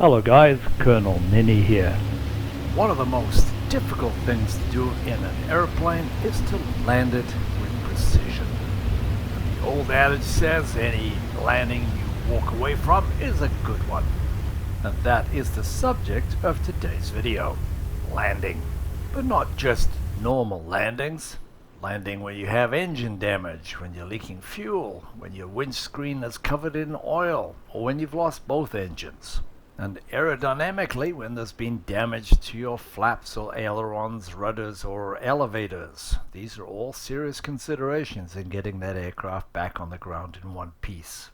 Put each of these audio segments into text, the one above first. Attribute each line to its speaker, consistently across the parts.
Speaker 1: Hello guys, Colonel Ninny here.
Speaker 2: One of the most difficult things to do in an airplane is to land it with precision. The old adage says any landing you walk away from is a good one. And that is the subject of today's video. Landing. But not just normal landings. Landing when you have engine damage, when you're leaking fuel, when your windscreen is covered in oil, or when you've lost both engines. And aerodynamically, when there's been damage to your flaps or ailerons, rudders or elevators. These are all serious considerations in getting that aircraft back on the ground in one piece.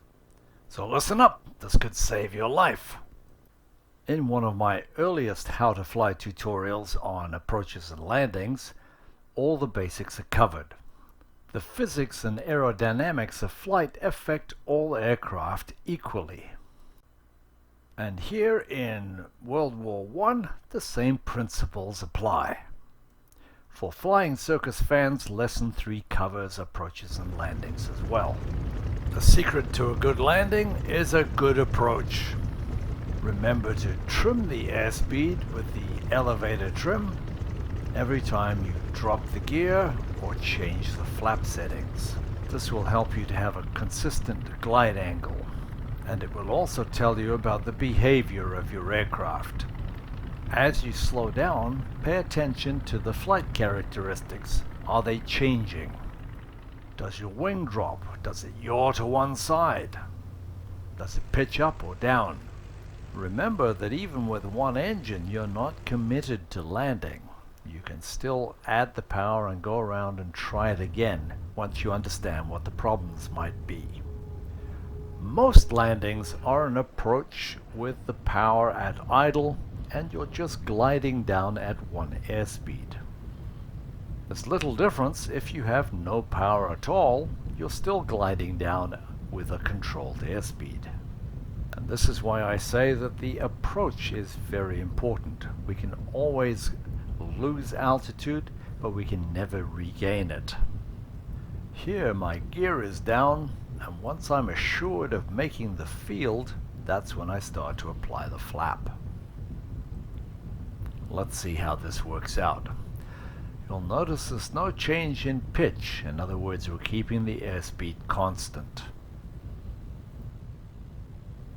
Speaker 2: So listen up, this could save your life. In one of my earliest how to fly tutorials on approaches and landings, all the basics are covered. The physics and aerodynamics of flight affect all aircraft equally. And here in World War I, the same principles apply. For flying circus fans, Lesson 3 covers approaches and landings as well. The secret to a good landing is a good approach. Remember to trim the airspeed with the elevator trim every time you drop the gear or change the flap settings. This will help you to have a consistent glide angle. And it will also tell you about the behavior of your aircraft. As you slow down, pay attention to the flight characteristics. Are they changing? Does your wing drop? Does it yaw to one side? Does it pitch up or down? Remember that even with one engine, you're not committed to landing. You can still add the power and go around and try it again once you understand what the problems might be. Most landings are an approach with the power at idle and you're just gliding down at one airspeed. There's little difference if you have no power at all, you're still gliding down with a controlled airspeed. And this is why I say that the approach is very important. We can always lose altitude, but we can never regain it. Here my gear is down, and once I'm assured of making the field, that's when I start to apply the flap. Let's see how this works out. You'll notice there's no change in pitch. In other words, we're keeping the airspeed constant.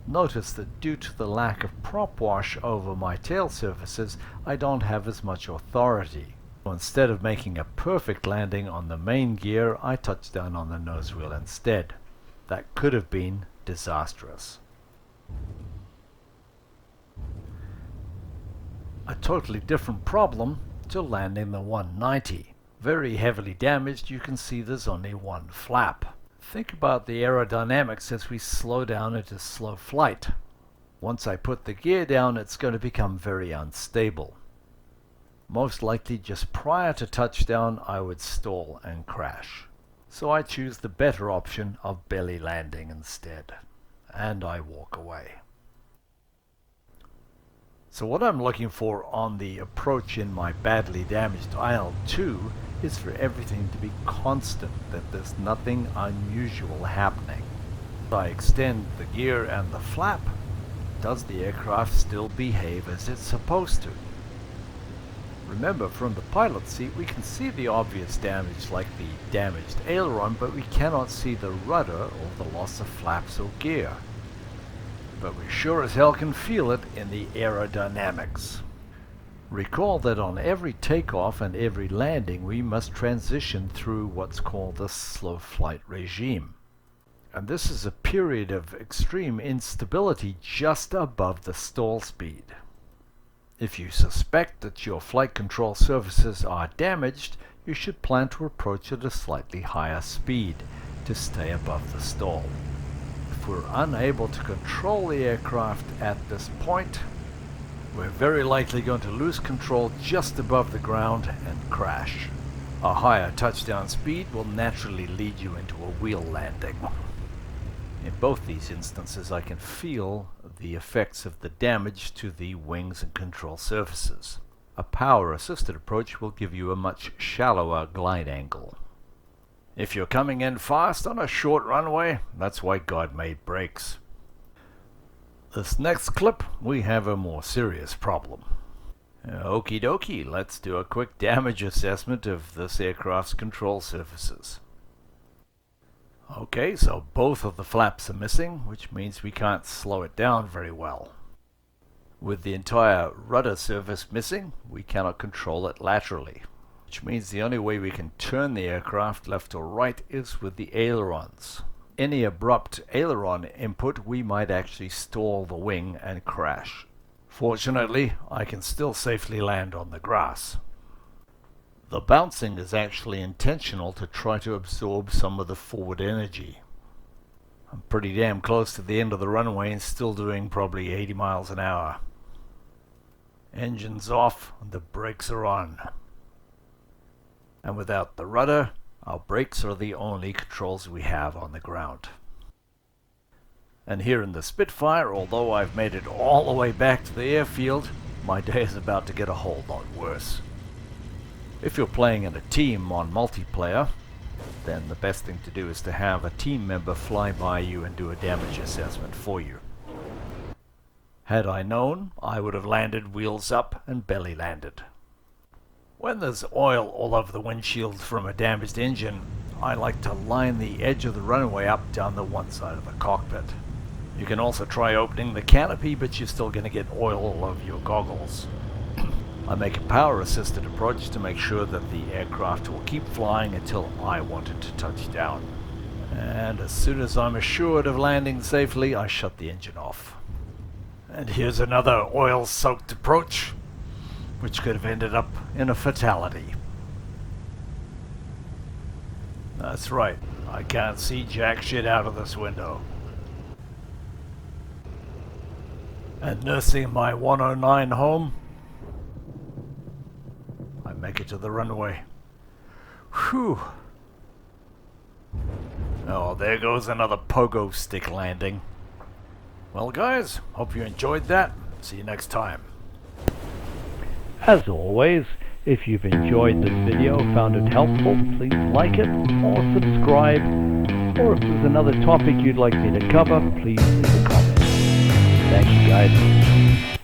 Speaker 2: Notice that due to the lack of prop wash over my tail surfaces, I don't have as much authority. So instead of making a perfect landing on the main gear, I touch down on the nose wheel instead. That could have been disastrous. A totally different problem to landing the 190. Very heavily damaged, you can see there's only one flap. Think about the aerodynamics as we slow down into slow flight. Once I put the gear down, it's going to become very unstable. Most likely just prior to touchdown, I would stall and crash. So I choose the better option of belly landing instead, and I walk away. So what I'm looking for on the approach in my badly damaged IL-2 is for everything to be constant, that there's nothing unusual happening. I extend the gear and the flap. Does the aircraft still behave as it's supposed to? Remember, from the pilot seat we can see the obvious damage like the damaged aileron, but we cannot see the rudder or the loss of flaps or gear. But we sure as hell can feel it in the aerodynamics. Recall that on every takeoff and every landing we must transition through what's called the slow flight regime. And this is a period of extreme instability just above the stall speed. If you suspect that your flight control surfaces are damaged, you should plan to approach at a slightly higher speed to stay above the stall. If we're unable to control the aircraft at this point, we're very likely going to lose control just above the ground and crash. A higher touchdown speed will naturally lead you into a wheel landing. In both these instances, I can feel the effects of the damage to the wings and control surfaces. A power-assisted approach will give you a much shallower glide angle. If you're coming in fast on a short runway, that's why God made brakes. This next clip, we have a more serious problem. Okie dokie, let's do a quick damage assessment of this aircraft's control surfaces. Okay, so both of the flaps are missing, which means we can't slow it down very well. With the entire rudder surface missing, we cannot control it laterally, which means the only way we can turn the aircraft left or right is with the ailerons. Any abrupt aileron input, we might actually stall the wing and crash. Fortunately, I can still safely land on the grass. The bouncing is actually intentional to try to absorb some of the forward energy. I'm pretty damn close to the end of the runway and still doing probably 80 miles an hour. Engine's off and the brakes are on. And without the rudder, our brakes are the only controls we have on the ground. And here in the Spitfire, although I've made it all the way back to the airfield, my day is about to get a whole lot worse. If you're playing in a team on multiplayer, then the best thing to do is to have a team member fly by you and do a damage assessment for you. Had I known, I would have landed wheels up and belly landed. When there's oil all over the windshield from a damaged engine, I like to line the edge of the runway up down the one side of the cockpit. You can also try opening the canopy, but you're still going to get oil all over your goggles. I make a power-assisted approach to make sure that the aircraft will keep flying until I want it to touch down. And as soon as I'm assured of landing safely, I shut the engine off. And here's another oil-soaked approach, which could have ended up in a fatality. That's right, I can't see jack shit out of this window. And nursing my 109 home, I make it to the runway. Whew. Oh, there goes another pogo stick landing. Well guys, hope you enjoyed that. See you next time.
Speaker 1: As always, if you've enjoyed this video, found it helpful, please like it or subscribe. Or if there's another topic you'd like me to cover, please leave a comment. Thank you guys.